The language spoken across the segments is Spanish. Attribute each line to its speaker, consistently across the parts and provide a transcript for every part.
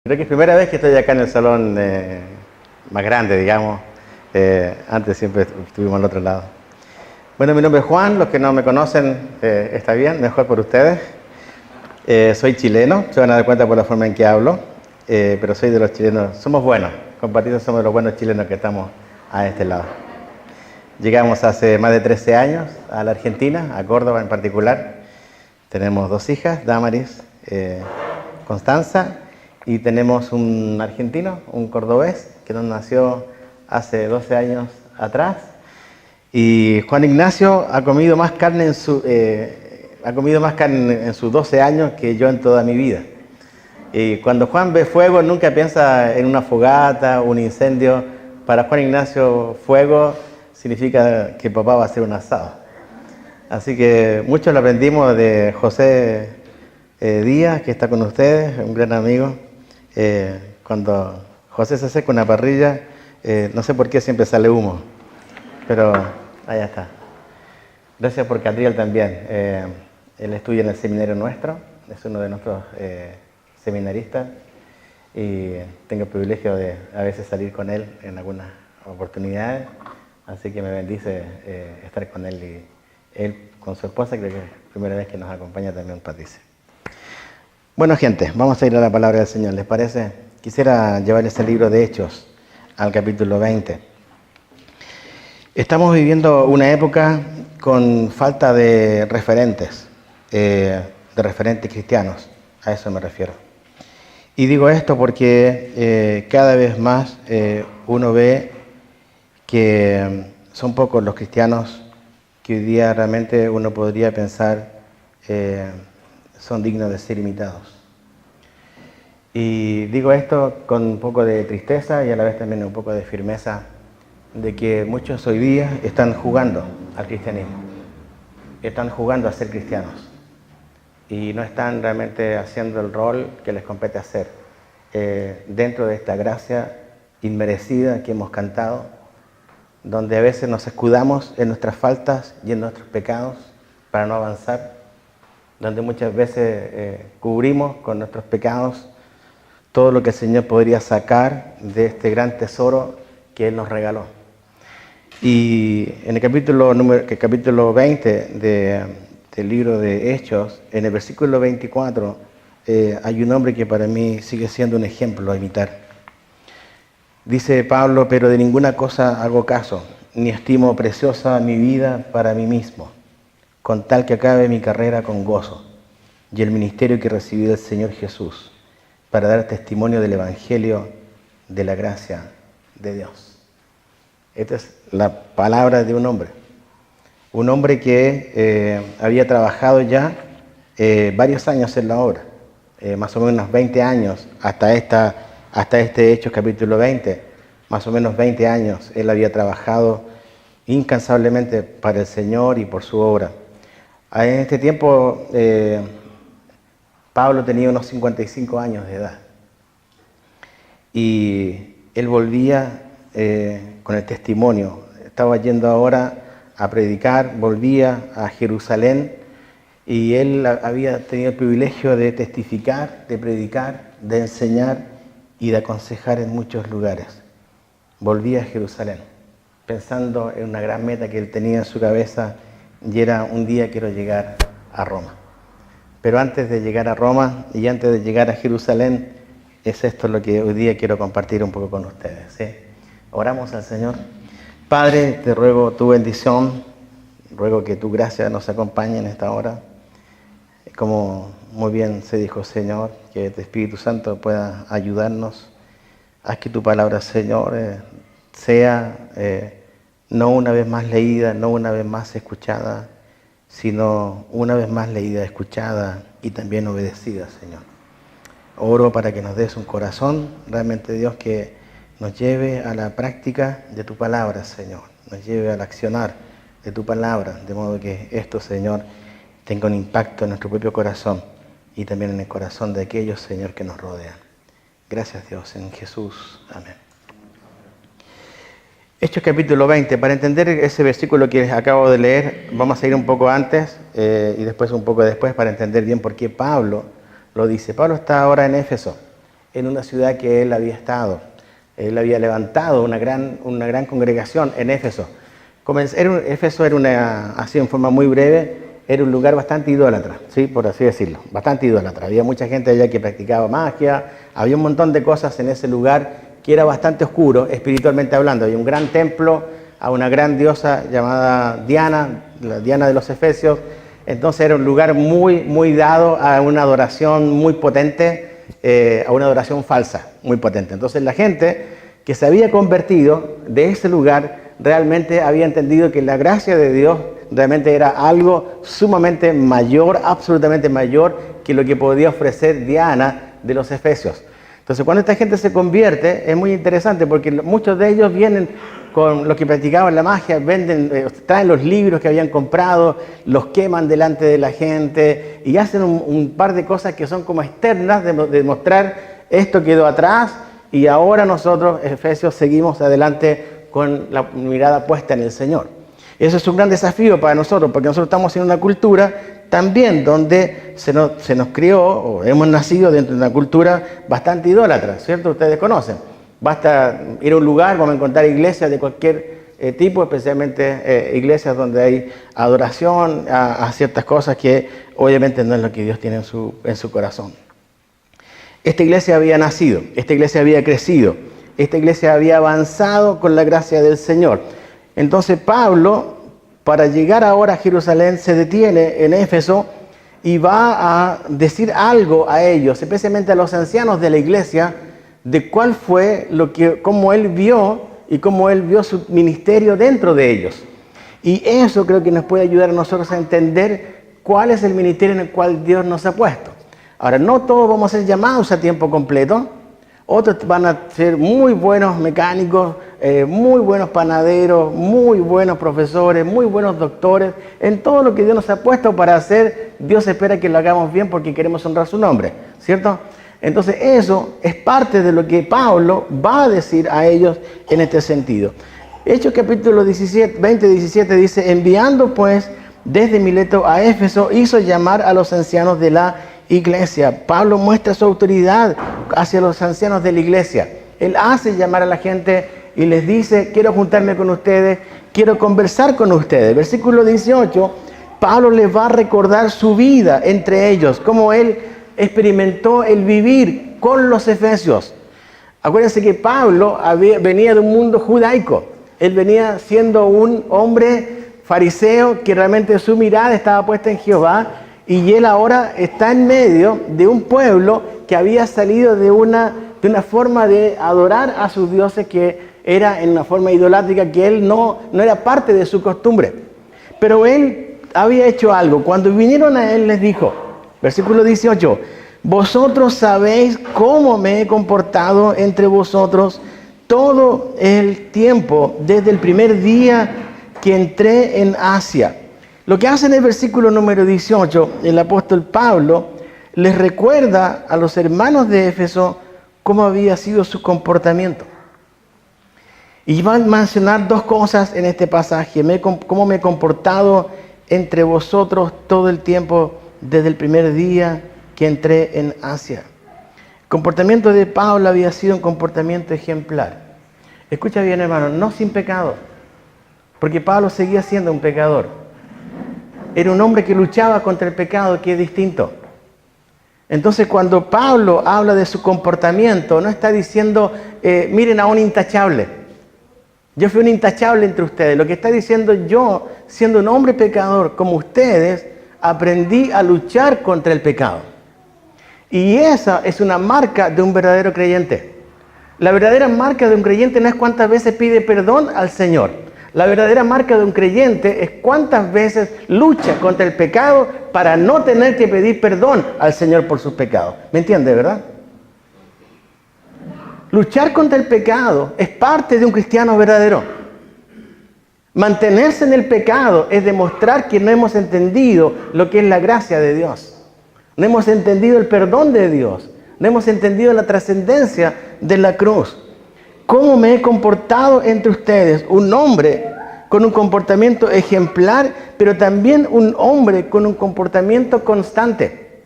Speaker 1: Creo que es primera vez que estoy acá en el salón más grande, digamos. Antes siempre estuvimos al otro lado. Bueno, mi nombre es Juan. Los que no me conocen, está bien, mejor por ustedes. Soy chileno, se van a dar cuenta por la forma en que hablo, pero soy de los chilenos. Somos buenos, compartidos somos de los buenos chilenos que estamos a este lado. Llegamos hace más de 13 años a la Argentina, a Córdoba en particular. Tenemos 2 hijas, Damaris, Constanza, y tenemos un argentino, un cordobés, que nos nació hace 12 años atrás. Y Juan Ignacio ha comido más carne en sus 12 años que yo en toda mi vida. Y cuando Juan ve fuego, nunca piensa en una fogata, un incendio. Para Juan Ignacio, fuego significa que papá va a hacer un asado. Así que mucho lo aprendimos de José Díaz, que está con ustedes, un gran amigo. Cuando José se acerca a una parrilla, no sé por qué siempre sale humo, pero allá está. Gracias por Catriel también. Él estudia en el seminario nuestro, es uno de nuestros seminaristas, y tengo el privilegio de a veces salir con él en algunas oportunidades, así que me bendice estar con él, y él con su esposa, creo que es la primera vez que nos acompaña también Patricia. Bueno, gente, vamos a ir a la palabra del Señor, ¿les parece? Quisiera llevarles el libro de Hechos al capítulo 20. Estamos viviendo una época con falta de referentes cristianos, a eso me refiero. Y digo esto porque cada vez más uno ve que son pocos los cristianos que hoy día realmente uno podría pensar son dignos de ser imitados. Y digo esto con un poco de tristeza y a la vez también un poco de firmeza de que muchos hoy día están jugando al cristianismo, están jugando a ser cristianos y no están realmente haciendo el rol que les compete hacer dentro de esta gracia inmerecida que hemos cantado, donde a veces nos escudamos en nuestras faltas y en nuestros pecados para no avanzar, donde muchas veces cubrimos con nuestros pecados todo lo que el Señor podría sacar de este gran tesoro que Él nos regaló. Y en el capítulo 20 del libro de Hechos, en el versículo 24, hay un hombre que para mí sigue siendo un ejemplo a imitar. Dice Pablo: pero de ninguna cosa hago caso, ni estimo preciosa mi vida para mí mismo, con tal que acabe mi carrera con gozo y el ministerio que recibí del Señor Jesús, para dar testimonio del Evangelio de la gracia de Dios. Esta es la palabra de un hombre que había trabajado ya varios años en la obra, más o menos 20 años, hasta este Hechos capítulo 20, más o menos 20 años él había trabajado incansablemente para el Señor y por su obra. En este tiempo Pablo tenía unos 55 años de edad y él volvía con el testimonio. Estaba yendo ahora a predicar, volvía a Jerusalén y él había tenido el privilegio de testificar, de predicar, de enseñar y de aconsejar en muchos lugares. Volvía a Jerusalén pensando en una gran meta que él tenía en su cabeza, y era: un día quiero llegar a Roma. Pero antes de llegar a Roma y antes de llegar a Jerusalén, es esto lo que hoy día quiero compartir un poco con ustedes, ¿sí? Oramos al Señor. Padre, te ruego tu bendición, ruego que tu gracia nos acompañe en esta hora. Como muy bien se dijo, Señor, que tu Espíritu Santo pueda ayudarnos. Haz que tu palabra, Señor, sea no una vez más leída, no una vez más escuchada, sino una vez más leída, escuchada y también obedecida, Señor. Oro para que nos des un corazón, realmente, Dios, que nos lleve a la práctica de tu palabra, Señor. Nos lleve al accionar de tu palabra, de modo que esto, Señor, tenga un impacto en nuestro propio corazón y también en el corazón de aquellos, Señor, que nos rodean. Gracias, Dios, en Jesús. Amén. Hechos capítulo 20. Para entender ese versículo que les acabo de leer, vamos a ir un poco antes y después un poco después para entender bien por qué Pablo lo dice. Pablo está ahora en Éfeso. en una ciudad que él había estado. Él había levantado una gran congregación en Éfeso. Éfeso era así en forma muy breve, era un lugar bastante idólatra, ¿sí? Por así decirlo, bastante idólatra. Había mucha gente allá que practicaba magia, había un montón de cosas en ese lugar que era bastante oscuro, espiritualmente hablando. Había un gran templo a una gran diosa llamada Diana, la Diana de los Efesios. Entonces era un lugar muy dado a una adoración muy potente, a una adoración falsa, muy potente. Entonces la gente que se había convertido de ese lugar realmente había entendido que la gracia de Dios realmente era algo sumamente mayor, absolutamente mayor que lo que podía ofrecer Diana de los Efesios. Entonces cuando esta gente se convierte es muy interesante porque muchos de ellos vienen con los que practicaban la magia, traen los libros que habían comprado, los queman delante de la gente y hacen un par de cosas que son como externas de mostrar esto quedó atrás y ahora nosotros, Efesios, seguimos adelante con la mirada puesta en el Señor. Eso es un gran desafío para nosotros, porque nosotros estamos en una cultura también donde se nos crió, o hemos nacido dentro de una cultura bastante idólatra, ¿cierto? Ustedes conocen. Basta ir a un lugar, vamos a encontrar iglesias de cualquier tipo, especialmente iglesias donde hay adoración a ciertas cosas que obviamente no es lo que Dios tiene en su corazón. Esta iglesia había nacido, esta iglesia había crecido, esta iglesia había avanzado con la gracia del Señor. Entonces Pablo, para llegar ahora a Jerusalén, se detiene en Éfeso y va a decir algo a ellos, especialmente a los ancianos de la iglesia, de cuál fue cómo él vio y cómo él vio su ministerio dentro de ellos. Y eso creo que nos puede ayudar a nosotros a entender cuál es el ministerio en el cual Dios nos ha puesto. Ahora, no todos vamos a ser llamados a tiempo completo. Otros van a ser muy buenos mecánicos, muy buenos panaderos, muy buenos profesores, muy buenos doctores. En todo lo que Dios nos ha puesto para hacer, Dios espera que lo hagamos bien porque queremos honrar su nombre, ¿cierto? Entonces eso es parte de lo que Pablo va a decir a ellos en este sentido. Hechos capítulo 20-17 dice, enviando pues desde Mileto a Éfeso, hizo llamar a los ancianos de la iglesia. Pablo muestra su autoridad hacia los ancianos de la iglesia. Él hace llamar a la gente y les dice, quiero juntarme con ustedes, quiero conversar con ustedes. Versículo 18, Pablo les va a recordar su vida entre ellos, cómo él experimentó el vivir con los efesios. Acuérdense que Pablo venía de un mundo judaico. Él venía siendo un hombre fariseo que realmente su mirada estaba puesta en Jehová. Y él ahora está en medio de un pueblo que había salido de una forma de adorar a sus dioses que era en una forma idolátrica, que él no era parte de su costumbre. Pero él había hecho algo. Cuando vinieron a él les dijo, versículo 18, vosotros sabéis cómo me he comportado entre vosotros todo el tiempo, desde el primer día que entré en Asia. Lo que hace en el versículo número 18, el apóstol Pablo les recuerda a los hermanos de Éfeso cómo había sido su comportamiento. Y van a mencionar dos cosas en este pasaje, cómo me he comportado entre vosotros todo el tiempo desde el primer día que entré en Asia. El comportamiento de Pablo había sido un comportamiento ejemplar. Escucha bien, hermano, no sin pecado, porque Pablo seguía siendo un pecador. Era un hombre que luchaba contra el pecado, que es distinto. Entonces, cuando Pablo habla de su comportamiento, no está diciendo, miren a un intachable. Yo fui un intachable entre ustedes. Lo que está diciendo, yo, siendo un hombre pecador como ustedes, aprendí a luchar contra el pecado. Y esa es una marca de un verdadero creyente. La verdadera marca de un creyente no es cuántas veces pide perdón al Señor. La verdadera marca de un creyente es cuántas veces lucha contra el pecado para no tener que pedir perdón al Señor por sus pecados. ¿Me entiende, verdad? Luchar contra el pecado es parte de un cristiano verdadero. Mantenerse en el pecado es demostrar que no hemos entendido lo que es la gracia de Dios. No hemos entendido el perdón de Dios. No hemos entendido la trascendencia de la cruz. ¿Cómo me he comportado entre ustedes? Un hombre con un comportamiento ejemplar, pero también un hombre con un comportamiento constante.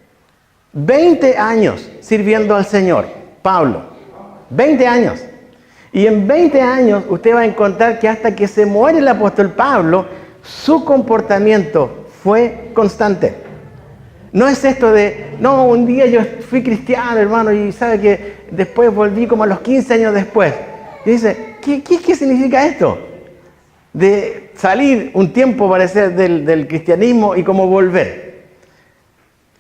Speaker 1: 20 años sirviendo al Señor. Pablo. 20 años. Y en 20 años usted va a encontrar que hasta que se muere el apóstol Pablo, su comportamiento fue constante. No es esto de, no, un día yo fui cristiano, hermano, y sabe que después volví como a los 15 años después. Y dice, ¿qué significa esto? De salir un tiempo, parece, del cristianismo y como volver.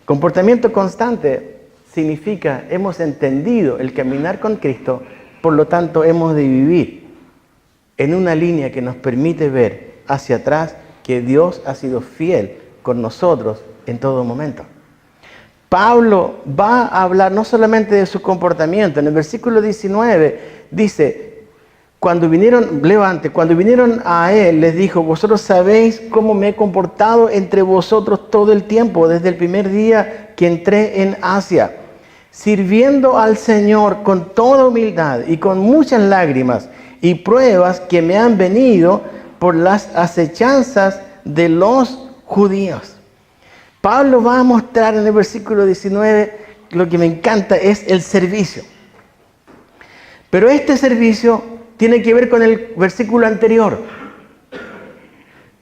Speaker 1: Comportamiento constante significa, hemos entendido el caminar con Cristo, por lo tanto hemos de vivir en una línea que nos permite ver hacia atrás que Dios ha sido fiel con nosotros en todo momento. Pablo va a hablar no solamente de su comportamiento. En el versículo 19 dice, cuando vinieron a él, les dijo, vosotros sabéis cómo me he comportado entre vosotros todo el tiempo, desde el primer día que entré en Asia, sirviendo al Señor con toda humildad y con muchas lágrimas y pruebas que me han venido por las acechanzas de los judíos. Pablo va a mostrar en el versículo 19, lo que me encanta es el servicio. Pero este servicio tiene que ver con el versículo anterior.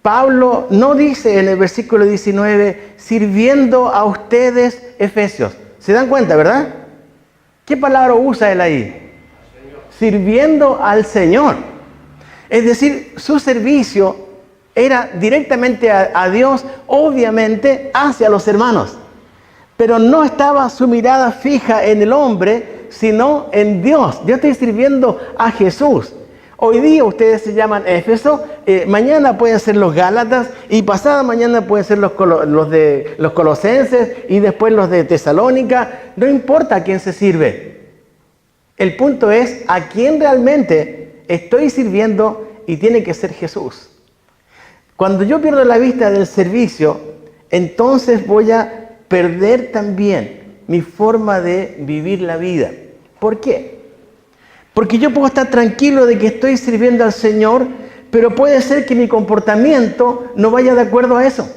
Speaker 1: Pablo no dice en el versículo 19, sirviendo a ustedes, Efesios. ¿Se dan cuenta, verdad? ¿Qué palabra usa él ahí? Sirviendo al Señor. Es decir, su servicio era directamente a Dios, obviamente hacia los hermanos. Pero no estaba su mirada fija en el hombre, sino en Dios. Yo estoy sirviendo a Jesús. Hoy día ustedes se llaman Éfeso, mañana pueden ser los Gálatas y pasada mañana pueden ser los Colosenses y después los de Tesalónica. No importa a quién se sirve. El punto es a quién realmente estoy sirviendo y tiene que ser Jesús. Cuando yo pierdo la vista del servicio, entonces voy a perder también mi forma de vivir la vida. ¿Por qué? Porque yo puedo estar tranquilo de que estoy sirviendo al Señor, pero puede ser que mi comportamiento no vaya de acuerdo a eso.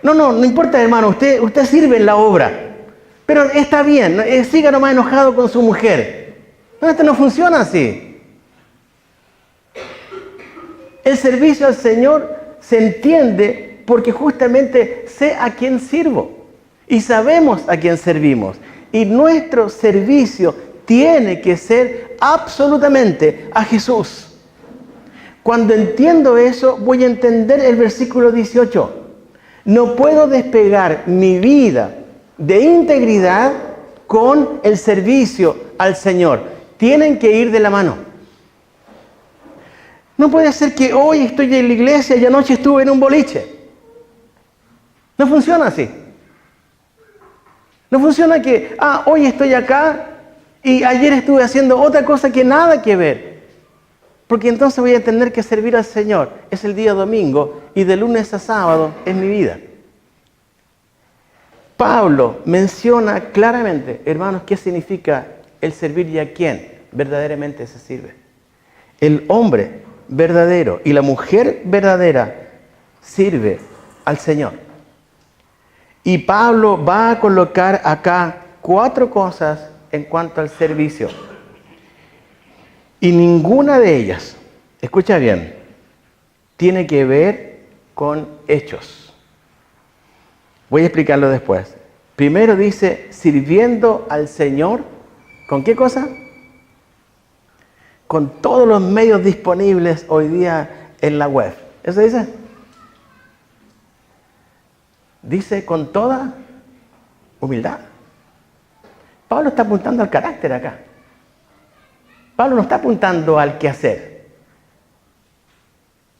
Speaker 1: No importa, hermano, usted sirve en la obra, pero está bien, siga nomás enojado con su mujer. No, esto no funciona así. El servicio al Señor se entiende porque justamente sé a quién sirvo y sabemos a quién servimos. Y nuestro servicio tiene que ser absolutamente a Jesús. Cuando entiendo eso, voy a entender el versículo 18. No puedo despegar mi vida de integridad con el servicio al Señor. Tienen que ir de la mano. No puede ser que hoy estoy en la iglesia y anoche estuve en un boliche. No funciona así. No funciona que, hoy estoy acá y ayer estuve haciendo otra cosa que nada que ver. Porque entonces voy a tener que servir al Señor. Es el día domingo y de lunes a sábado es mi vida. Pablo menciona claramente, hermanos, qué significa el servir y a quién verdaderamente se sirve. El hombre verdadero y la mujer verdadera sirve al Señor. Y Pablo va a colocar acá 4 cosas en cuanto al servicio. Y ninguna de ellas, escucha bien, tiene que ver con hechos. Voy a explicarlo después. Primero dice, sirviendo al Señor, ¿con qué cosa? Con todos los medios disponibles hoy día en la web. ¿Eso dice? Dice con toda humildad. Pablo está apuntando al carácter acá. Pablo no está apuntando al qué hacer.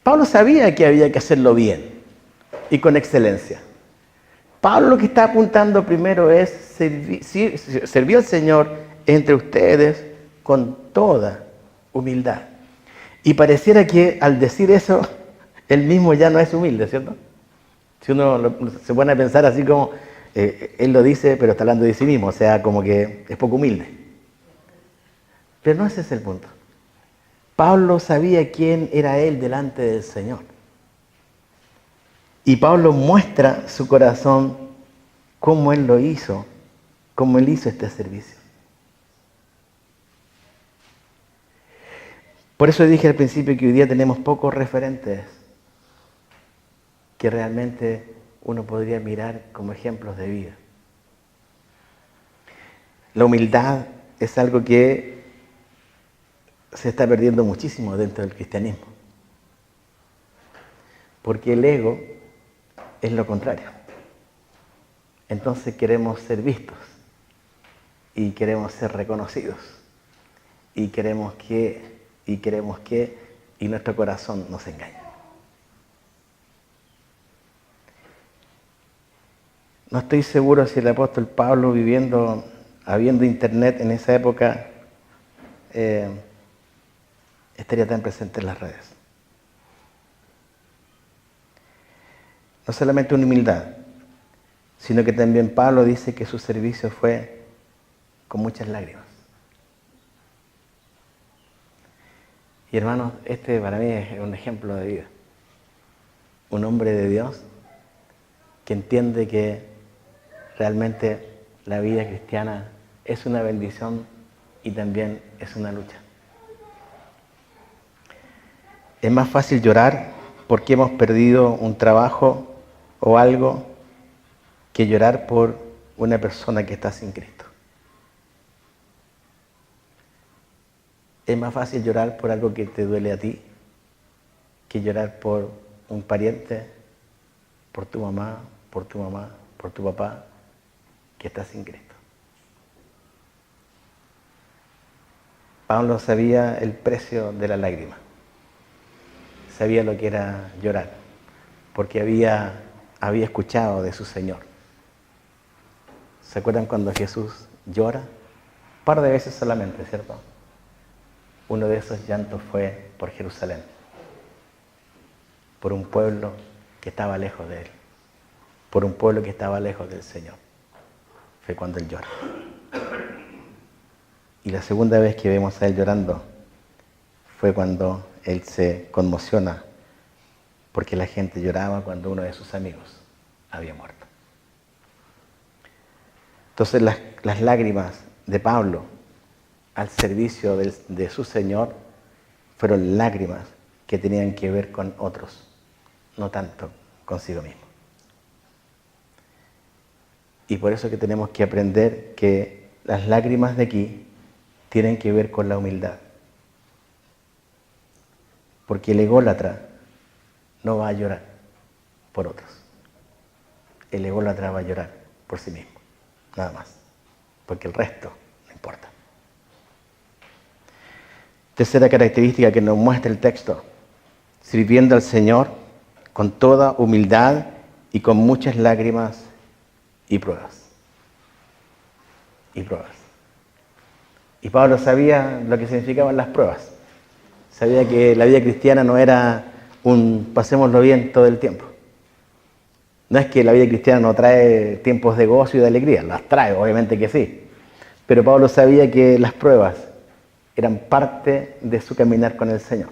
Speaker 1: Pablo sabía que había que hacerlo bien y con excelencia. Pablo lo que está apuntando primero es servir al Señor entre ustedes con toda humildad. Y pareciera que al decir eso, él mismo ya no es humilde, ¿cierto? Si uno se pone a pensar así como, él lo dice, pero está hablando de sí mismo, o sea, como que es poco humilde. Pero no ese es el punto. Pablo sabía quién era él delante del Señor. Y Pablo muestra su corazón, cómo él lo hizo como Él hizo este servicio. Por eso dije al principio que hoy día tenemos pocos referentes que realmente uno podría mirar como ejemplos de vida. La humildad es algo que se está perdiendo muchísimo dentro del cristianismo. Porque el ego es lo contrario. Entonces queremos ser vistos y queremos ser reconocidos y queremos que y nuestro corazón nos engaña. No estoy seguro si el apóstol Pablo, habiendo internet en esa época, estaría tan presente en las redes. No solamente una humildad, sino que también Pablo dice que su servicio fue con muchas lágrimas. Y hermanos, este para mí es un ejemplo de vida. Un hombre de Dios que entiende que realmente la vida cristiana es una bendición y también es una lucha. Es más fácil llorar porque hemos perdido un trabajo o algo que llorar por una persona que está sin Cristo. Es más fácil llorar por algo que te duele a ti que llorar por un pariente, por tu mamá, por tu papá que está sin Cristo. Pablo sabía el precio de la lágrima. Sabía lo que era llorar, porque había escuchado de su Señor. ¿Se acuerdan cuando Jesús llora? Un par de veces solamente, ¿cierto? Uno de esos llantos fue por Jerusalén, por un pueblo que estaba lejos de Él, por un pueblo que estaba lejos del Señor. Fue cuando Él llora. Y la segunda vez que vemos a Él llorando fue cuando Él se conmociona porque la gente lloraba cuando uno de sus amigos había muerto. Entonces las lágrimas de Pablo al servicio de su Señor fueron lágrimas que tenían que ver con otros, no tanto consigo mismo. Y por eso que tenemos que aprender que las lágrimas de aquí tienen que ver con la humildad. Porque el ególatra no va a llorar por otros. El ególatra va a llorar por sí mismo, nada más. Porque el resto no importa. Tercera característica que nos muestra el texto: sirviendo al Señor con toda humildad y con muchas lágrimas y pruebas. Y pruebas. Y Pablo sabía lo que significaban las pruebas. Sabía que la vida cristiana no era un pasémoslo bien todo el tiempo. No es que la vida cristiana no trae tiempos de gozo y de alegría, las trae, obviamente que sí. Pero Pablo sabía que las pruebas eran parte de su caminar con el Señor.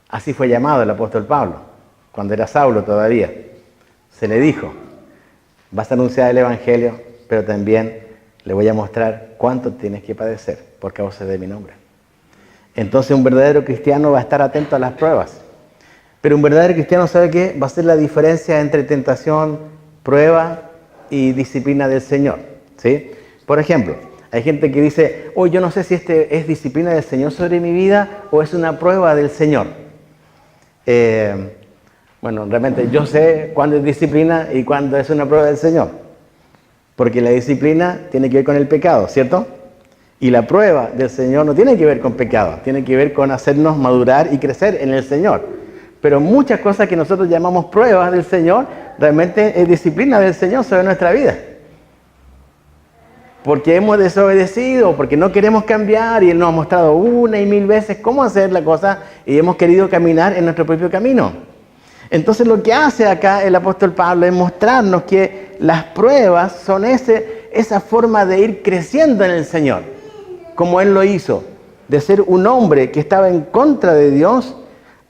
Speaker 1: Así fue llamado el apóstol Pablo, cuando era Saulo todavía. Se le dijo: vas a anunciar el Evangelio, pero también le voy a mostrar cuánto tienes que padecer por causa de mi nombre. Entonces un verdadero cristiano va a estar atento a las pruebas. Pero un verdadero cristiano sabe que va a ser la diferencia entre tentación, prueba y disciplina del Señor, ¿sí? Por ejemplo, hay gente que dice: oh, yo no sé si este es disciplina del Señor sobre mi vida o es una prueba del Señor. Bueno, realmente yo sé cuándo es disciplina y cuándo es una prueba del Señor. Porque la disciplina tiene que ver con el pecado, ¿cierto? Y la prueba del Señor no tiene que ver con pecado, tiene que ver con hacernos madurar y crecer en el Señor. Pero muchas cosas que nosotros llamamos pruebas del Señor, realmente es disciplina del Señor sobre nuestra vida. Porque hemos desobedecido, porque no queremos cambiar y Él nos ha mostrado una y mil veces cómo hacer la cosa y hemos querido caminar en nuestro propio camino. Entonces lo que hace acá el apóstol Pablo es mostrarnos que las pruebas son esa forma de ir creciendo en el Señor, como Él lo hizo, de ser un hombre que estaba en contra de Dios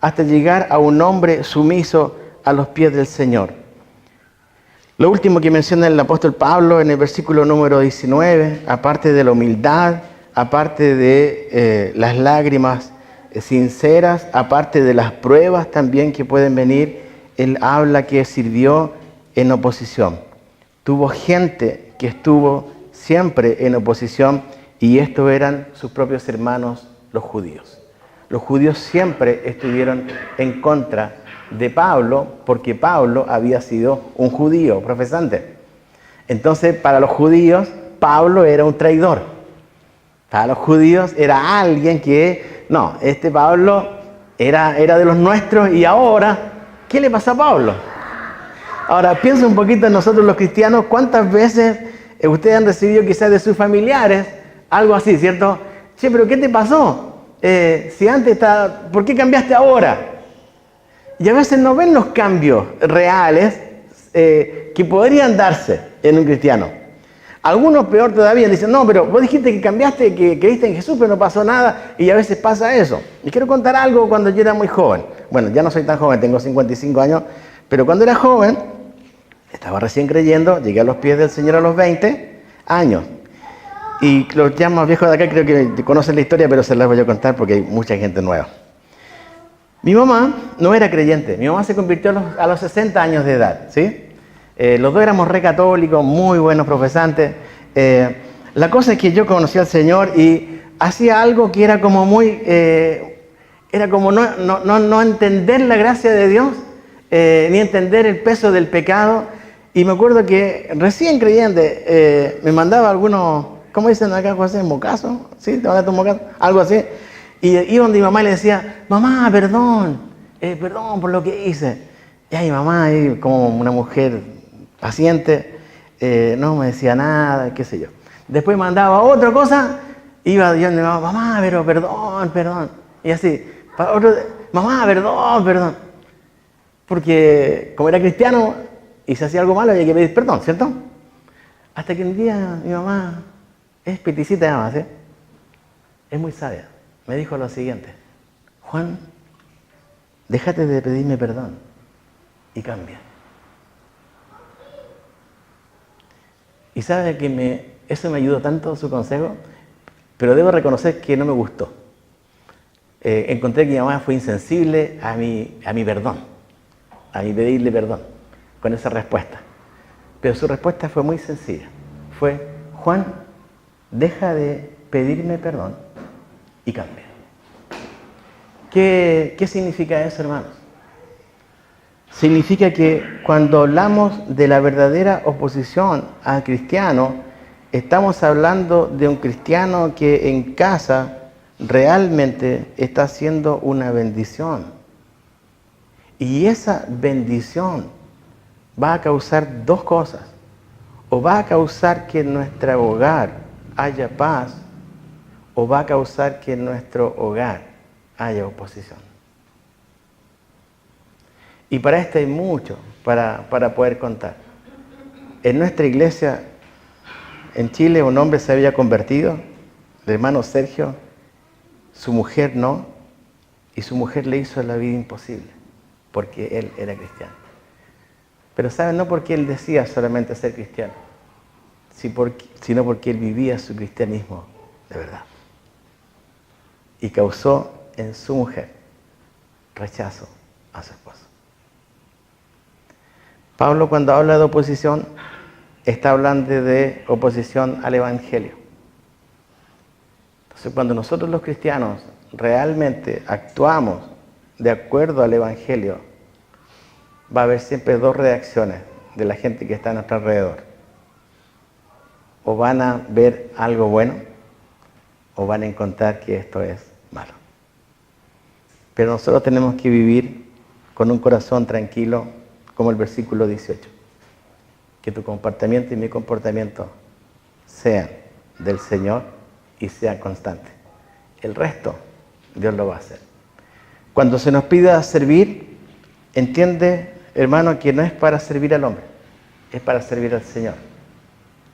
Speaker 1: hasta llegar a un hombre sumiso a los pies del Señor. Lo último que menciona el apóstol Pablo en el versículo número 19, aparte de la humildad, aparte de las lágrimas sinceras, aparte de las pruebas también que pueden venir, él habla que sirvió en oposición. Tuvo gente que estuvo siempre en oposición y estos eran sus propios hermanos, los judíos. Los judíos siempre estuvieron en contra de Pablo porque Pablo había sido un judío profesante. Entonces, para los judíos, Pablo era un traidor. Para los judíos era alguien que, no, este Pablo era de los nuestros y ahora, ¿qué le pasa a Pablo? Ahora, piensa un poquito en nosotros los cristianos, ¿cuántas veces ustedes han recibido quizás de sus familiares algo así, ¿cierto? Che, pero ¿qué te pasó? Si antes estaba, ¿por qué cambiaste ahora? Y a veces no ven los cambios reales que podrían darse en un cristiano. Algunos peor todavía dicen, no, pero vos dijiste que cambiaste, que creíste en Jesús, pero no pasó nada, y a veces pasa eso. Y quiero contar algo cuando yo era muy joven. Bueno, ya no soy tan joven, tengo 55 años, pero cuando era joven, estaba recién creyendo, llegué a los pies del Señor a los 20 años. Y los ya más viejos de acá creo que conocen la historia, pero se las voy a contar porque hay mucha gente nueva. Mi mamá no era creyente, mi mamá se convirtió a los 60 años de edad, ¿sí? Los dos éramos re católicos, muy buenos profesantes. La cosa es que yo conocí al Señor y hacía algo que era como muy... era como no entender la gracia de Dios, ni entender el peso del pecado. Y me acuerdo que recién creyente me mandaba algunos... ¿Cómo dicen acá, José? ¿Mocazo? ¿Sí? ¿Te mandaste un mocazo? Algo así. Y iba donde mi mamá y le decía, mamá, perdón por lo que hice. Y mi mamá, como una mujer paciente, no me decía nada, qué sé yo. Después mandaba otra cosa, iba yo donde mi mamá, mamá, pero perdón. Y así, mamá, perdón. Porque como era cristiano y se hacía algo malo, había que pedir perdón, ¿cierto? Hasta que un día mi mamá, es peticita además, ¿sí? Es muy sabia. Me dijo lo siguiente, Juan, déjate de pedirme perdón y cambia. Y sabe que eso me ayudó tanto su consejo, pero debo reconocer que no me gustó. Encontré que mi mamá fue insensible a mi perdón, a mi pedirle perdón, con esa respuesta. Pero su respuesta fue muy sencilla. Fue, Juan, deja de pedirme perdón y cambia. ¿Qué significa eso, hermanos? Significa que cuando hablamos de la verdadera oposición al cristiano, estamos hablando de un cristiano que en casa realmente está haciendo una bendición. Y esa bendición va a causar dos cosas. O va a causar que en nuestro hogar haya paz, o va a causar que en nuestro hogar haya oposición. Y para esto hay mucho para poder contar. En nuestra iglesia, en Chile, un hombre se había convertido, el hermano Sergio, su mujer no, y su mujer le hizo la vida imposible, porque él era cristiano. Pero ¿saben? No porque él decía solamente ser cristiano, sino porque él vivía su cristianismo de verdad. Y causó en su mujer rechazo a su esposo. Pablo, cuando habla de oposición, está hablando de oposición al Evangelio. Entonces, cuando nosotros los cristianos realmente actuamos de acuerdo al Evangelio, va a haber siempre dos reacciones de la gente que está a nuestro alrededor. O van a ver algo bueno, o van a encontrar que esto es malo. Pero nosotros tenemos que vivir con un corazón tranquilo, como el versículo 18. Que tu comportamiento y mi comportamiento sean del Señor y sean constantes. El resto, Dios lo va a hacer. Cuando se nos pida servir, entiende, hermano, que no es para servir al hombre, es para servir al Señor.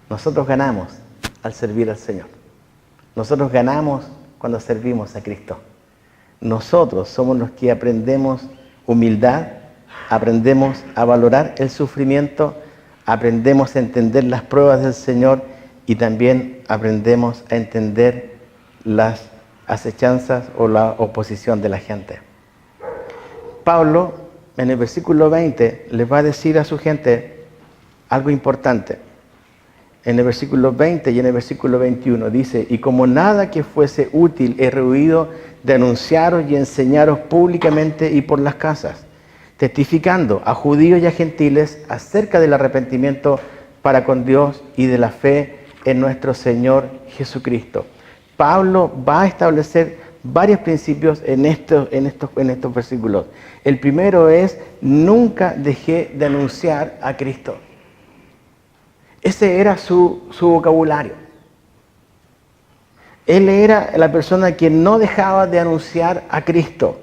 Speaker 1: Nosotros ganamos al servir al Señor. Nosotros ganamos cuando servimos a Cristo. Nosotros somos los que aprendemos humildad, aprendemos a valorar el sufrimiento, aprendemos a entender las pruebas del Señor y también aprendemos a entender las acechanzas o la oposición de la gente. Pablo, en el versículo 20, les va a decir a su gente algo importante. En el versículo 20 y en el versículo 21 dice: y como nada que fuese útil he rehuido de anunciaros y enseñaros públicamente y por las casas, testificando a judíos y a gentiles acerca del arrepentimiento para con Dios y de la fe en nuestro Señor Jesucristo. Pablo va a establecer varios principios en estos versículos. El primero es: nunca dejé de anunciar a Cristo. Ese era su vocabulario. Él era la persona que no dejaba de anunciar a Cristo.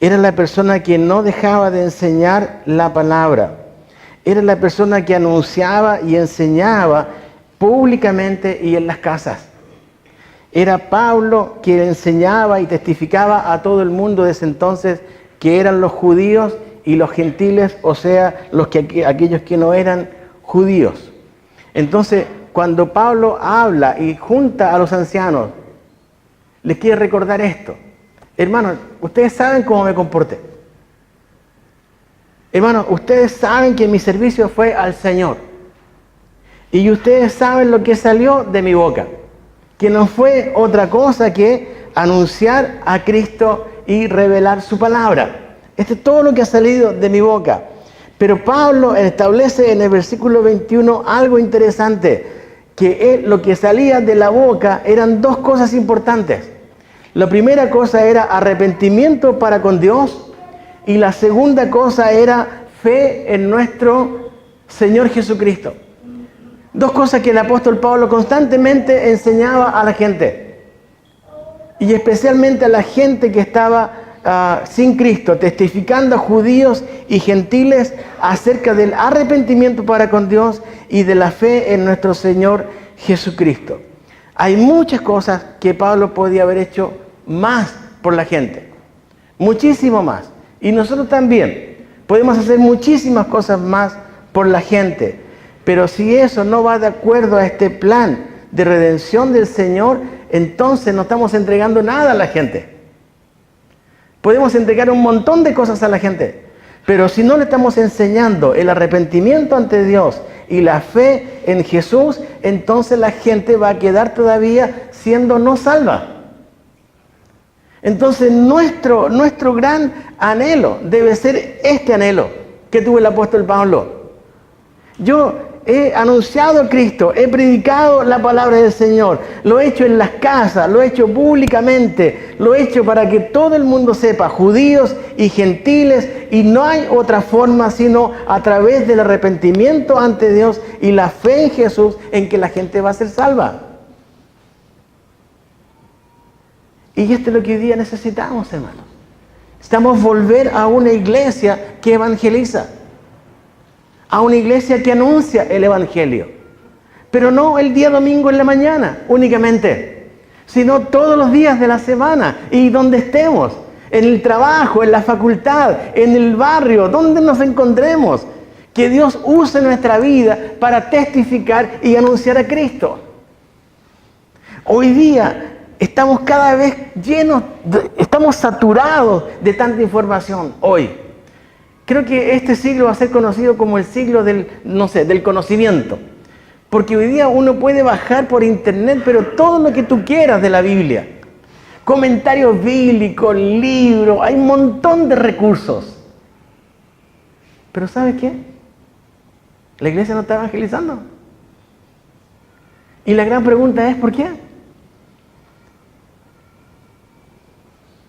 Speaker 1: Era la persona que no dejaba de enseñar la palabra. Era la persona que anunciaba y enseñaba públicamente y en las casas. Era Pablo que enseñaba y testificaba a todo el mundo de ese entonces, que eran los judíos y los gentiles, o sea, aquellos que no eran judíos. Entonces, cuando Pablo habla y junta a los ancianos, les quiere recordar esto. Hermanos, ustedes saben cómo me comporté. Hermanos, ustedes saben que mi servicio fue al Señor. Y ustedes saben lo que salió de mi boca, que no fue otra cosa que anunciar a Cristo y revelar su palabra. Esto es todo lo que ha salido de mi boca. Pero Pablo establece en el versículo 21 algo interesante, que lo que salía de la boca eran dos cosas importantes. La primera cosa era arrepentimiento para con Dios, y la segunda cosa era fe en nuestro Señor Jesucristo. Dos cosas que el apóstol Pablo constantemente enseñaba a la gente, y especialmente a la gente que estaba sin Cristo, testificando a judíos y gentiles acerca del arrepentimiento para con Dios y de la fe en nuestro Señor Jesucristo. Hay muchas cosas que Pablo podía haber hecho más por la gente, muchísimo más, y nosotros también podemos hacer muchísimas cosas más por la gente, pero si eso no va de acuerdo a este plan de redención del Señor, entonces no estamos entregando nada a la gente. Podemos entregar un montón de cosas a la gente, pero si no le estamos enseñando el arrepentimiento ante Dios y la fe en Jesús, entonces la gente va a quedar todavía siendo no salva. Entonces nuestro gran anhelo debe ser este anhelo que tuvo el apóstol Pablo. Yo he anunciado a Cristo, he predicado la palabra del Señor, lo he hecho en las casas, lo he hecho públicamente, lo he hecho para que todo el mundo sepa, judíos y gentiles, y no hay otra forma sino a través del arrepentimiento ante Dios y la fe en Jesús en que la gente va a ser salva. Y esto es lo que hoy día necesitamos, hermanos. Necesitamos volver a una iglesia que evangeliza, a una iglesia que anuncia el Evangelio, pero no el día domingo en la mañana únicamente, sino todos los días de la semana y donde estemos, en el trabajo, en la facultad, en el barrio, donde nos encontremos, que Dios use nuestra vida para testificar y anunciar a Cristo. Hoy día estamos cada vez estamos saturados de tanta información hoy. Creo que este siglo va a ser conocido como el siglo del conocimiento. Porque hoy día uno puede bajar por internet, pero todo lo que tú quieras de la Biblia. Comentarios bíblicos, libros, hay un montón de recursos. Pero ¿sabes qué? La iglesia no está evangelizando. Y la gran pregunta es, ¿por qué?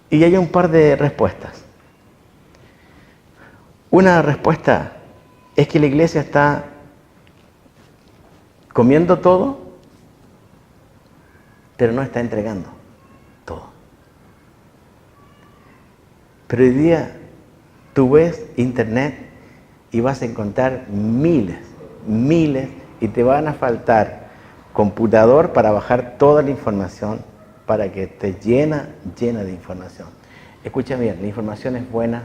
Speaker 1: Y hay un par de respuestas. Una respuesta es que la iglesia está comiendo todo, pero no está entregando todo. Pero hoy día tú ves internet y vas a encontrar miles, y te van a faltar computador para bajar toda la información, para que estés llena de información. Escucha bien, la información es buena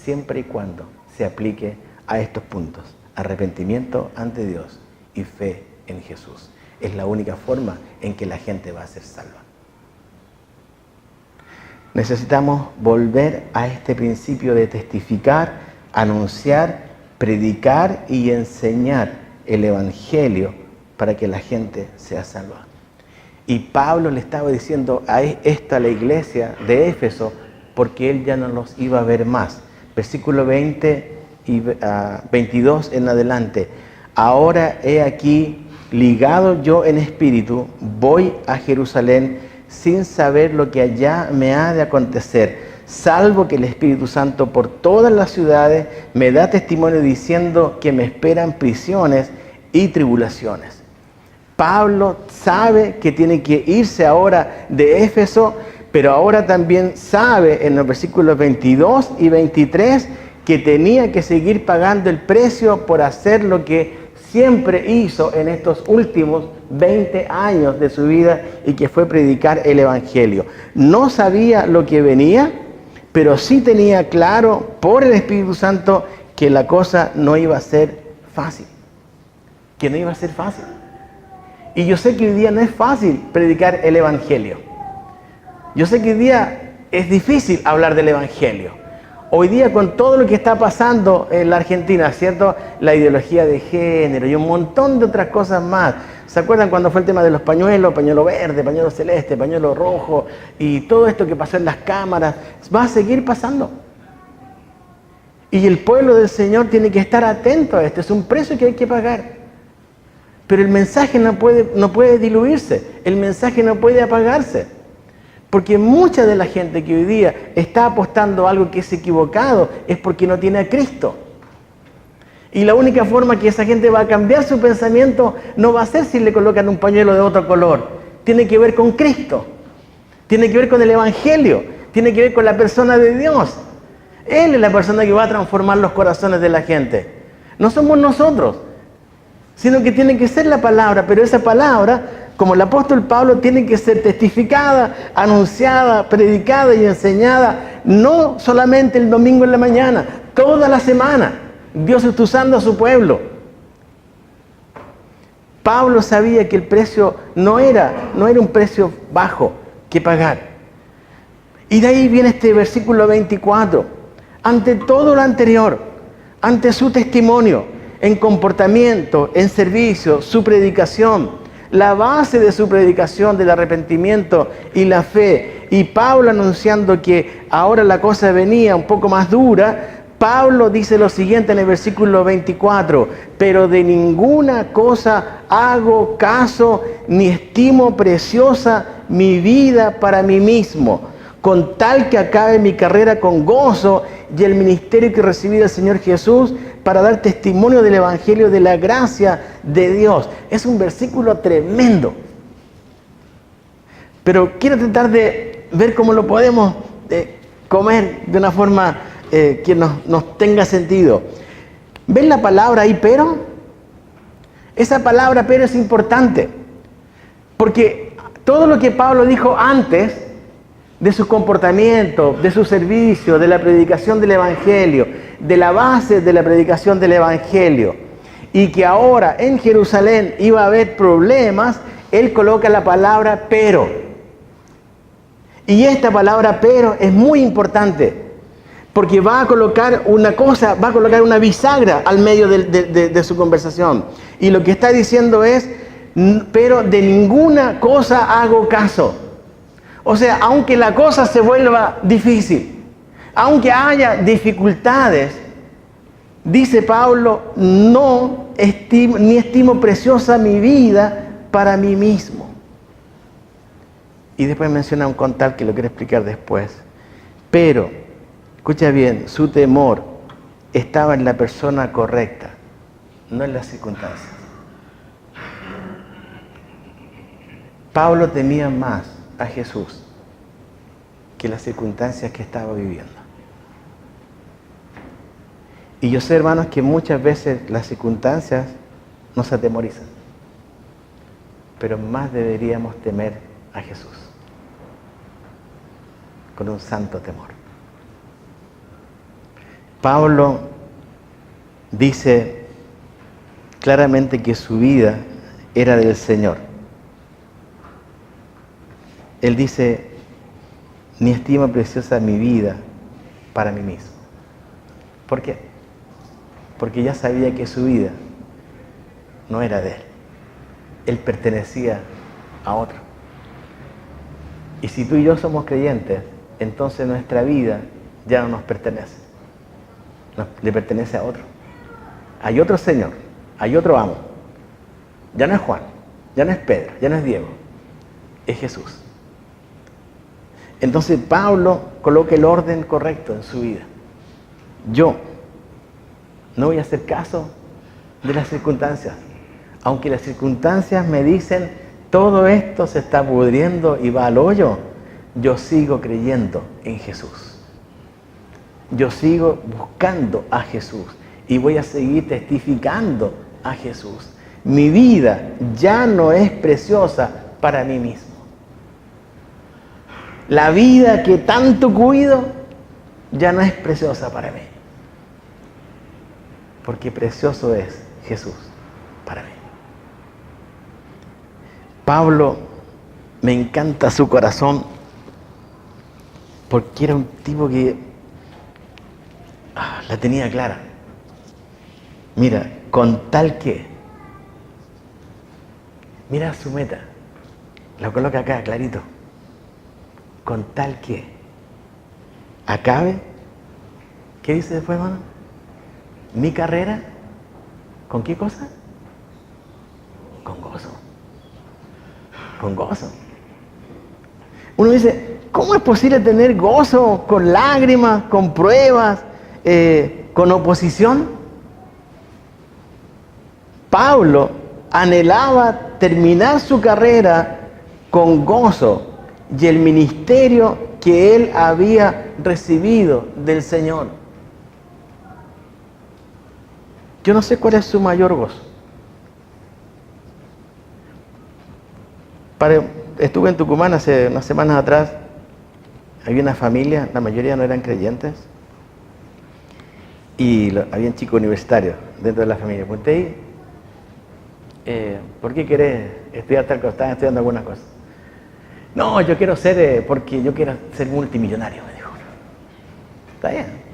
Speaker 1: siempre y cuando se aplique a estos puntos. arrepentimiento ante Dios y fe en Jesús. Es la única forma en que la gente va a ser salva. Necesitamos volver a este principio de testificar, anunciar, predicar y enseñar el Evangelio para que la gente sea salva. Y Pablo le estaba diciendo a la iglesia de Éfeso, porque él ya no los iba a ver más. Versículo 20 y 22 en adelante. Ahora he aquí, ligado yo en espíritu, voy a Jerusalén sin saber lo que allá me ha de acontecer, salvo que el Espíritu Santo por todas las ciudades me da testimonio diciendo que me esperan prisiones y tribulaciones. Pablo sabe que tiene que irse ahora de Éfeso, pero ahora también sabe en los versículos 22 y 23 que tenía que seguir pagando el precio por hacer lo que siempre hizo en estos últimos 20 años de su vida, y que fue predicar el Evangelio. No sabía lo que venía, pero sí tenía claro por el Espíritu Santo que la cosa no iba a ser fácil. Que no iba a ser fácil. Y yo sé que hoy día no es fácil predicar el Evangelio. Yo sé que hoy día es difícil hablar del Evangelio. Hoy día, con todo lo que está pasando en la Argentina, ¿cierto? La ideología de género y un montón de otras cosas más. ¿Se acuerdan cuando fue el tema de los pañuelos? Pañuelo verde, pañuelo celeste, pañuelo rojo, y todo esto que pasó en las cámaras. Va a seguir pasando. Y el pueblo del Señor tiene que estar atento a esto. Es un precio que hay que pagar. Pero el mensaje no puede diluirse. El mensaje no puede apagarse. Porque mucha de la gente que hoy día está apostando a algo que es equivocado es porque no tiene a Cristo. Y la única forma que esa gente va a cambiar su pensamiento no va a ser si le colocan un pañuelo de otro color. Tiene que ver con Cristo. Tiene que ver con el Evangelio. Tiene que ver con la persona de Dios. Él es la persona que va a transformar los corazones de la gente. No somos nosotros, sino que tiene que ser la palabra, pero esa palabra, como el apóstol Pablo, tiene que ser testificada, anunciada, predicada y enseñada, no solamente el domingo en la mañana, toda la semana. Dios está usando a su pueblo. Pablo sabía que el precio no era un precio bajo que pagar. Y de ahí viene este versículo 24. Ante todo lo anterior, ante su testimonio, en comportamiento, en servicio, su predicación, la base de su predicación del arrepentimiento y la fe, y Pablo anunciando que ahora la cosa venía un poco más dura, Pablo dice lo siguiente en el versículo 24: pero de ninguna cosa hago caso, ni estimo preciosa mi vida para mí mismo, con tal que acabe mi carrera con gozo y el ministerio que recibí del Señor Jesús, para dar testimonio del Evangelio de la gracia de Dios. Es un versículo tremendo. Pero quiero tratar de ver cómo lo podemos comer de una forma que nos tenga sentido. ¿Ven la palabra ahí, pero? Esa palabra pero es importante, porque todo lo que Pablo dijo antes de su comportamiento, de su servicio, de la predicación del Evangelio, de la base de la predicación del Evangelio, y que ahora en Jerusalén iba a haber problemas, él coloca la palabra pero. Y esta palabra pero es muy importante, porque va a colocar una cosa, va a colocar una bisagra al medio de su conversación. Y lo que está diciendo es: pero de ninguna cosa hago caso. O sea, aunque la cosa se vuelva difícil, aunque haya dificultades, dice Pablo, ni estimo preciosa mi vida para mí mismo. Y después menciona un contar que lo quiero explicar después. Pero, escucha bien, su temor estaba en la persona correcta, no en las circunstancias. Pablo temía más a Jesús que las circunstancias que estaba viviendo. Y yo sé, hermanos, que muchas veces las circunstancias nos atemorizan, pero más deberíamos temer a Jesús con un santo temor. Pablo dice claramente que su vida era del Señor. Él dice, ni estimo preciosa mi vida para mí mismo. ¿Por qué? Porque ya sabía que su vida no era de él. Él pertenecía a otro. Y si tú y yo somos creyentes, entonces nuestra vida ya no nos pertenece. Le pertenece a otro. Hay otro Señor, hay otro amo. Ya no es Juan, ya no es Pedro, ya no es Diego, es Jesús. Entonces Pablo coloca el orden correcto en su vida. Yo no voy a hacer caso de las circunstancias. Aunque las circunstancias me dicen, todo esto se está pudriendo y va al hoyo, yo sigo creyendo en Jesús. Yo sigo buscando a Jesús y voy a seguir testificando a Jesús. Mi vida ya no es preciosa para mí mismo. La vida que tanto cuido ya no es preciosa para mí. Porque precioso es Jesús para mí. Pablo, me encanta su corazón, porque era un tipo que la tenía clara. Mira, con tal que, mira su meta, lo coloca acá clarito, con tal que acabe, ¿qué dice después, hermano? Mi carrera, ¿con qué cosa? Con gozo. Con gozo. Uno dice, ¿cómo es posible tener gozo con lágrimas, con pruebas, con oposición? Pablo anhelaba terminar su carrera con gozo y el ministerio que él había recibido del Señor. Yo no sé cuál es su mayor gozo. Estuve en Tucumán hace unas semanas atrás. Había una familia, la mayoría no eran creyentes, y había chicos universitarios dentro de la familia. Pregunté, ¿por qué querés estudiar tal cosa? Estaban estudiando algunas cosas. No, yo quiero ser, porque yo quiero ser multimillonario, me dijo. Está bien.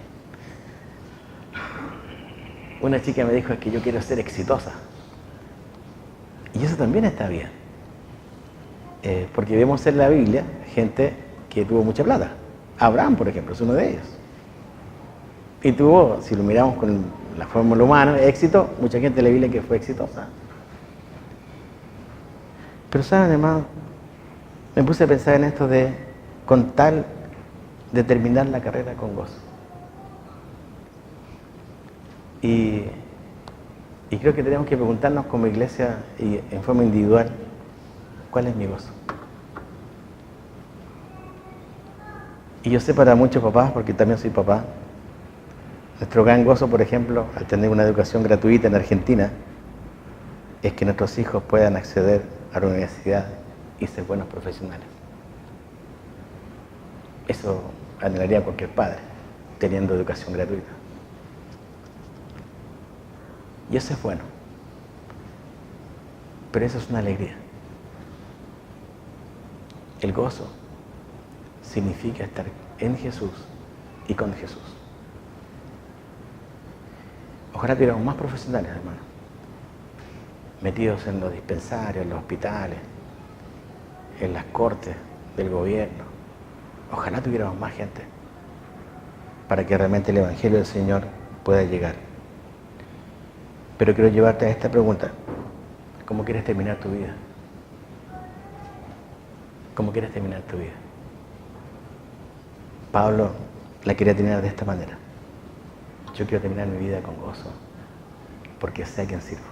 Speaker 1: Una chica me dijo, es que yo quiero ser exitosa. Y eso también está bien. Porque vemos en la Biblia gente que tuvo mucha plata. Abraham, por ejemplo, es uno de ellos. Y tuvo, si lo miramos con la fórmula humana, éxito, mucha gente en la Biblia que fue exitosa. Pero saben, hermano, me puse a pensar en esto de, con tal de terminar la carrera con gozo. Y creo que tenemos que preguntarnos como iglesia y en forma individual, ¿cuál es mi gozo? Y yo sé para muchos papás, porque también soy papá, nuestro gran gozo, por ejemplo, al tener una educación gratuita en Argentina, es que nuestros hijos puedan acceder a la universidad y ser buenos profesionales. Eso anhelaría cualquier padre, teniendo educación gratuita. Y eso es bueno. Pero eso es una alegría. El gozo significa estar en Jesús y con Jesús. Ojalá tuviéramos más profesionales, hermano, metidos en los dispensarios, en los hospitales, en las cortes del gobierno. Ojalá tuviéramos más gente para que realmente el Evangelio del Señor pueda llegar. Pero quiero llevarte a esta pregunta. ¿Cómo quieres terminar tu vida? ¿Cómo quieres terminar tu vida? Pablo la quería terminar de esta manera. Yo quiero terminar mi vida con gozo, porque sé a quién sirvo.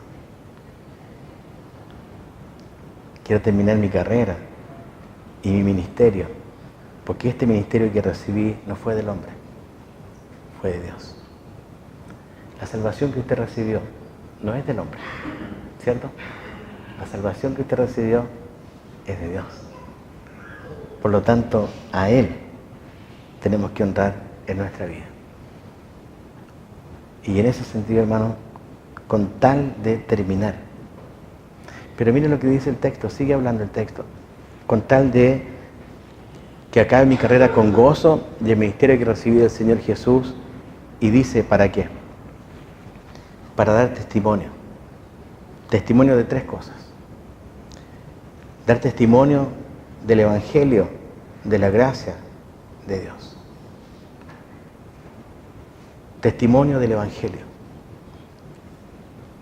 Speaker 1: Quiero terminar mi carrera y mi ministerio, porque este ministerio que recibí no fue del hombre, fue de Dios. La salvación que usted recibió no es del hombre, ¿cierto? La salvación que usted recibió es de Dios. Por lo tanto, a Él tenemos que honrar en nuestra vida. Y en ese sentido, hermano, con tal de terminar. Pero miren lo que dice el texto, sigue hablando el texto. Con tal de que acabe mi carrera con gozo y el ministerio que recibí del Señor Jesús. Y dice, ¿para qué? Para dar testimonio. Testimonio de 3 cosas. Dar testimonio del Evangelio, de la gracia de Dios. Testimonio del Evangelio.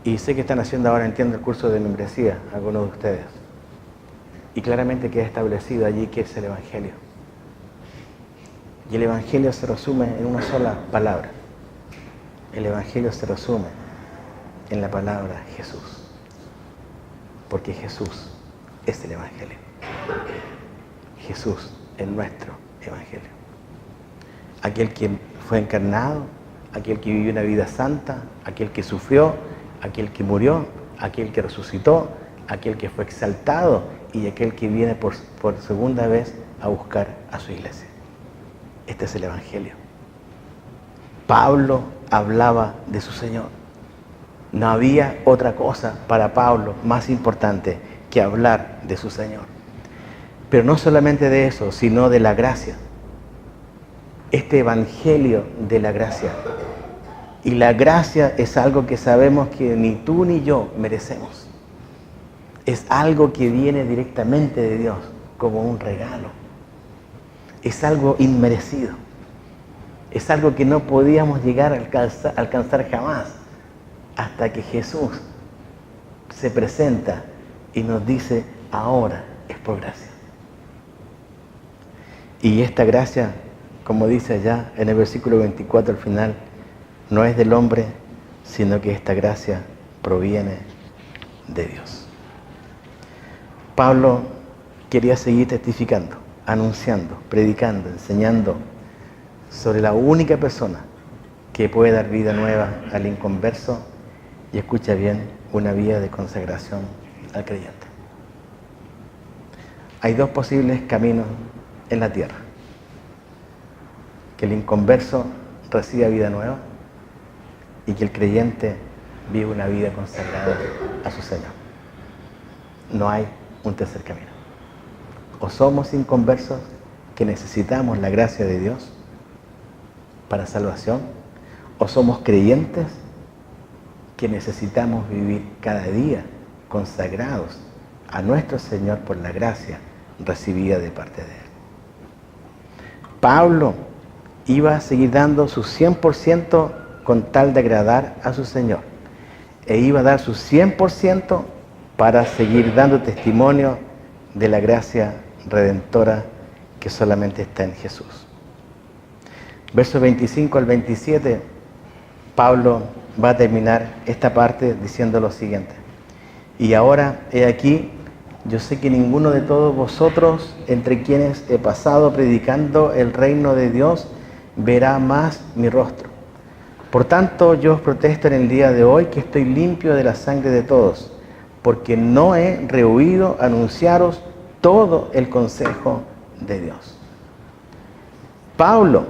Speaker 1: Y sé que están haciendo ahora, entiendo, el curso de membresía, algunos de ustedes. Y claramente queda establecido allí qué es el Evangelio. Y el Evangelio se resume en una sola palabra. El Evangelio se resume en la palabra Jesús. Porque Jesús es el Evangelio. Jesús es nuestro Evangelio. Aquel que fue encarnado, aquel que vivió una vida santa, aquel que sufrió, aquel que murió, aquel que resucitó, aquel que fue exaltado y aquel que viene por segunda vez a buscar a su iglesia. Este es el Evangelio. Pablo hablaba de su Señor. No había otra cosa para Pablo más importante que hablar de su Señor. Pero no solamente de eso, sino de la gracia. Este Evangelio de la gracia. Y la gracia es algo que sabemos que ni tú ni yo merecemos. Es algo que viene directamente de Dios, como un regalo. Es algo inmerecido. Es algo que no podíamos llegar a alcanzar jamás, hasta que Jesús se presenta y nos dice, ahora es por gracia. Y esta gracia, como dice allá en el versículo 24 al final, no es del hombre, sino que esta gracia proviene de Dios. Pablo quería seguir testificando, anunciando, predicando, enseñando sobre la única persona que puede dar vida nueva al inconverso y, escucha bien, una vía de consagración al creyente. Hay 2 posibles caminos en la tierra: que el inconverso reciba vida nueva y que el creyente viva una vida consagrada a su Señor. No hay un tercer camino. O somos inconversos que necesitamos la gracia de Dios para salvación, o somos creyentes que necesitamos vivir cada día consagrados a nuestro Señor por la gracia recibida de parte de Él. Pablo iba a seguir dando su 100% con tal de agradar a su Señor, e iba a dar su 100% para seguir dando testimonio de la gracia redentora que solamente está en Jesús. Versos 25 al 27, Pablo va a terminar esta parte diciendo lo siguiente: y ahora, he aquí, yo sé que ninguno de todos vosotros, entre quienes he pasado predicando el reino de Dios, verá más mi rostro. Por tanto, yo os protesto en el día de hoy que estoy limpio de la sangre de todos, porque no he rehuido anunciaros todo el consejo de Dios. Pablo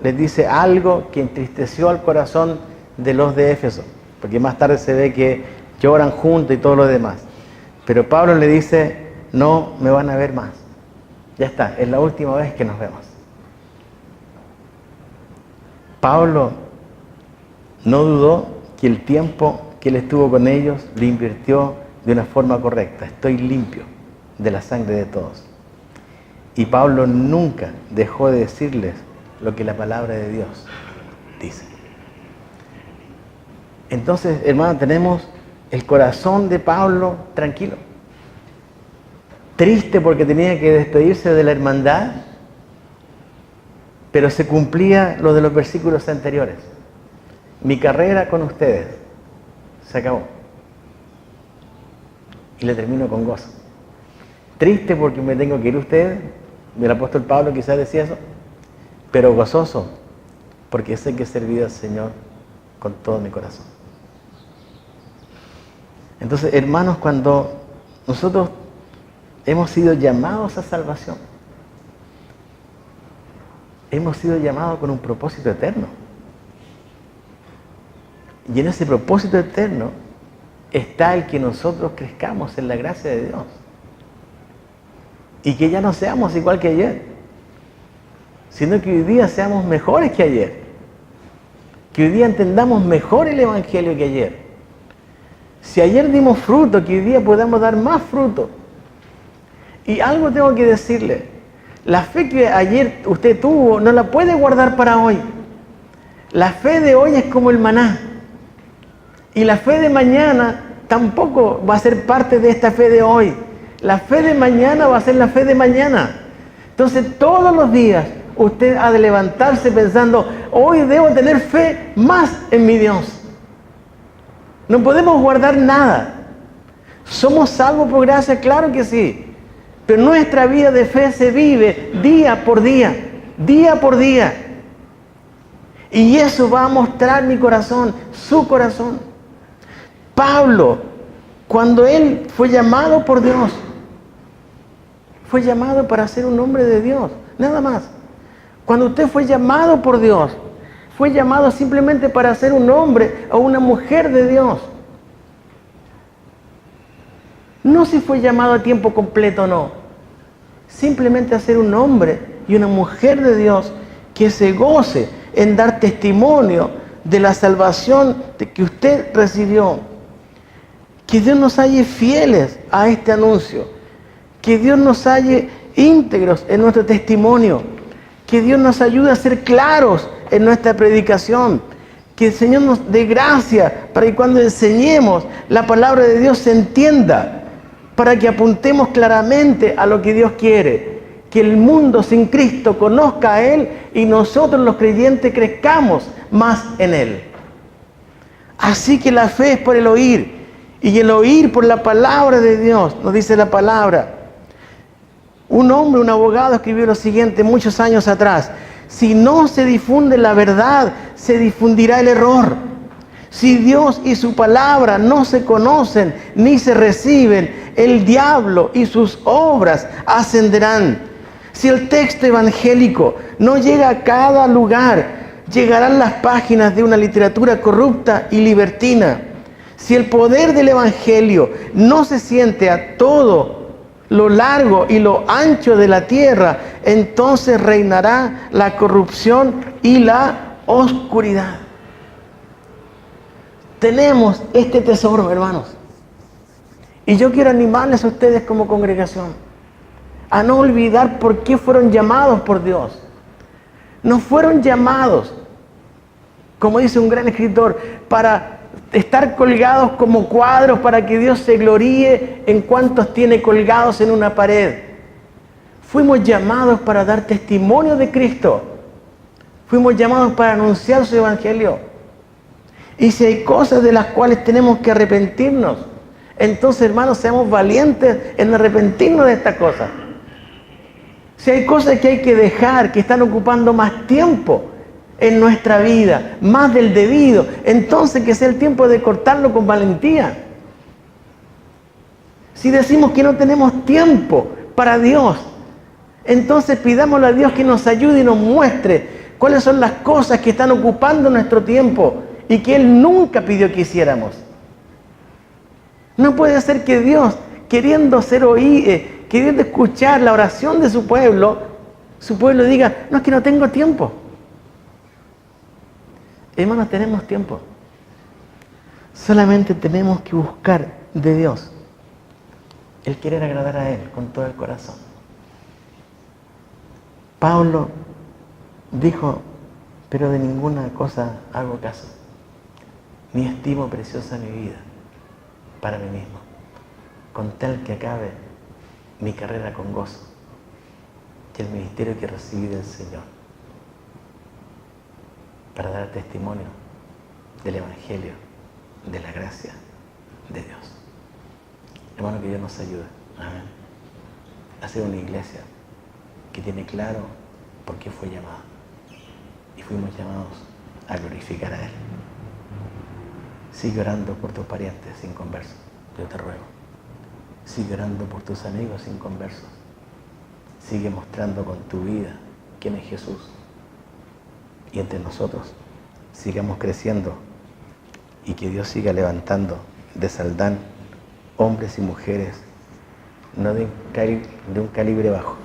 Speaker 1: les dice algo que entristeció al corazón de los de Éfeso, porque más tarde se ve que lloran juntos y todo lo demás. Pero Pablo le dice, no me van a ver más. Ya está, es la última vez que nos vemos. Pablo no dudó que el tiempo que él estuvo con ellos lo invirtió de una forma correcta. Estoy limpio de la sangre de todos. Y Pablo nunca dejó de decirles lo que la palabra de Dios dice. Entonces, hermanos, tenemos el corazón de Pablo tranquilo. Triste porque tenía que despedirse de la hermandad, pero se cumplía lo de los versículos anteriores. Mi carrera con ustedes se acabó. Y le termino con gozo. Triste porque me tengo que ir a ustedes, el apóstol Pablo quizás decía eso, pero gozoso porque sé que he servido al Señor con todo mi corazón. Entonces, hermanos, cuando nosotros hemos sido llamados a salvación, hemos sido llamados con un propósito eterno. Y en ese propósito eterno está el que nosotros crezcamos en la gracia de Dios. Y que ya no seamos igual que ayer, sino que hoy día seamos mejores que ayer. Que hoy día entendamos mejor el Evangelio que ayer. Si ayer dimos fruto, que hoy día podamos dar más fruto. Y algo tengo que decirle. La fe que ayer usted tuvo no la puede guardar para hoy. La fe de hoy es como el maná. Y la fe de mañana tampoco va a ser parte de esta fe de hoy. La fe de mañana va a ser la fe de mañana. Entonces todos los días usted ha de levantarse pensando, hoy debo tener fe más en mi Dios. No podemos guardar nada. ¿Somos salvos por gracia? Claro que sí. Pero nuestra vida de fe se vive día por día, día por día. Y eso va a mostrar mi corazón, su corazón. Pablo, cuando él fue llamado por Dios, fue llamado para ser un hombre de Dios, nada más. Cuando usted fue llamado por Dios, fue llamado simplemente para ser un hombre o una mujer de Dios. No si fue llamado a tiempo completo o no. Simplemente a ser un hombre y una mujer de Dios que se goce en dar testimonio de la salvación que usted recibió. Que Dios nos halle fieles a este anuncio. Que Dios nos halle íntegros en nuestro testimonio. Que Dios nos ayude a ser claros en nuestra predicación. Que el Señor nos dé gracia para que cuando enseñemos la palabra de Dios se entienda. Para que apuntemos claramente a lo que Dios quiere. Que el mundo sin Cristo conozca a Él y nosotros los creyentes crezcamos más en Él. Así que la fe es por el oír. Y el oír por la palabra de Dios, nos dice la palabra. Un hombre, un abogado, escribió lo siguiente muchos años atrás. Si no se difunde la verdad, se difundirá el error. Si Dios y su palabra no se conocen ni se reciben, el diablo y sus obras ascenderán. Si el texto evangélico no llega a cada lugar, llegarán las páginas de una literatura corrupta y libertina. Si el poder del evangelio no se siente a todo lo largo y lo ancho de la tierra, entonces reinará la corrupción y la oscuridad. Tenemos este tesoro, hermanos. Y yo quiero animarles a ustedes como congregación a no olvidar por qué fueron llamados por Dios. No fueron llamados, como dice un gran escritor, para estar colgados como cuadros para que Dios se gloríe en cuantos tiene colgados en una pared. Fuimos llamados para dar testimonio de Cristo. Fuimos llamados para anunciar su evangelio. Y si hay cosas de las cuales tenemos que arrepentirnos, entonces, hermanos, seamos valientes en arrepentirnos de estas cosas. Si hay cosas que hay que dejar, que están ocupando más tiempo en nuestra vida, más del debido, entonces que sea el tiempo de cortarlo con valentía. Si decimos que no tenemos tiempo para Dios, entonces pidámosle a Dios que nos ayude y nos muestre cuáles son las cosas que están ocupando nuestro tiempo y que Él nunca pidió que hiciéramos. No puede ser que Dios, queriendo queriendo escuchar la oración de su pueblo diga, no, es que no tengo tiempo. Hermanos, tenemos tiempo. Solamente tenemos que buscar de Dios el querer agradar a Él con todo el corazón. Pablo dijo, pero de ninguna cosa hago caso, ni estimo preciosa mi vida para mí mismo, con tal que acabe mi carrera con gozo y el ministerio que recibí del Señor, para dar testimonio del Evangelio, de la gracia de Dios. Hermano, que Dios nos ayude, amén, a ser una iglesia que tiene claro por qué fue llamada. Y fuimos llamados a glorificar a Él. Sigue orando por tus parientes inconversos, yo te ruego. Sigue orando por tus amigos inconversos. Sigue mostrando con tu vida quién es Jesús. Y entre nosotros sigamos creciendo y que Dios siga levantando de Saldán hombres y mujeres, no de un calibre bajo,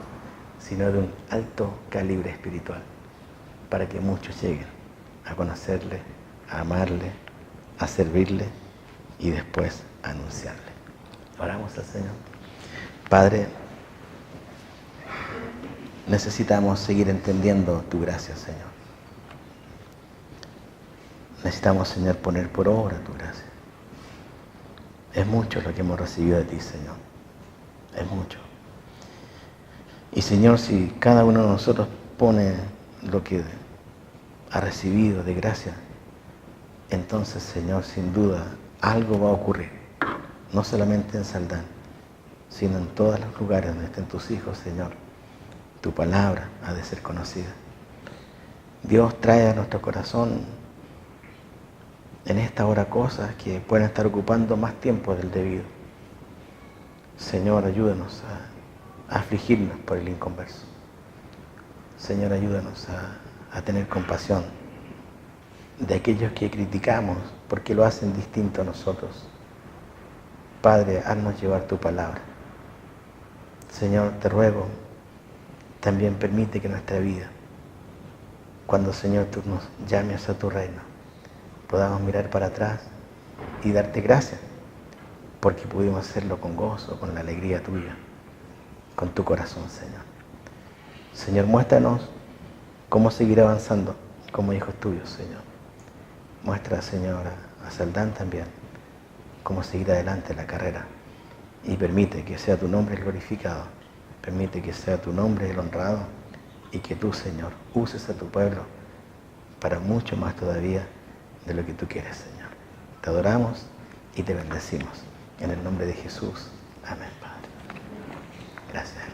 Speaker 1: sino de un alto calibre espiritual, para que muchos lleguen a conocerle, a amarle, a servirle y después a anunciarle. Oramos al Señor. Padre, necesitamos seguir entendiendo tu gracia, Señor. Necesitamos, Señor, poner por obra tu gracia. Es mucho lo que hemos recibido de ti, Señor. Es mucho. Y, Señor, si cada uno de nosotros pone lo que ha recibido de gracia, entonces, Señor, sin duda, algo va a ocurrir. No solamente en Saldán, sino en todos los lugares donde estén tus hijos, Señor. Tu palabra ha de ser conocida. Dios trae a nuestro corazón en esta hora cosas que pueden estar ocupando más tiempo del debido. Señor, ayúdanos a afligirnos por el inconverso. Señor, ayúdanos a tener compasión de aquellos que criticamos porque lo hacen distinto a nosotros. Padre, haznos llevar tu palabra. Señor, te ruego, también permite que nuestra vida, cuando, Señor, tú nos llames a tu reino, podamos mirar para atrás y darte gracias, porque pudimos hacerlo con gozo, con la alegría tuya, con tu corazón, Señor. Señor, muéstranos cómo seguir avanzando como hijos tuyos, Señor. Muestra, Señor, a Saldán también cómo seguir adelante en la carrera, y permite que sea tu nombre el glorificado, permite que sea tu nombre el honrado, y que tú, Señor, uses a tu pueblo para mucho más todavía de lo que tú quieres, Señor. Te adoramos y te bendecimos. En el nombre de Jesús. Amén, Padre. Gracias.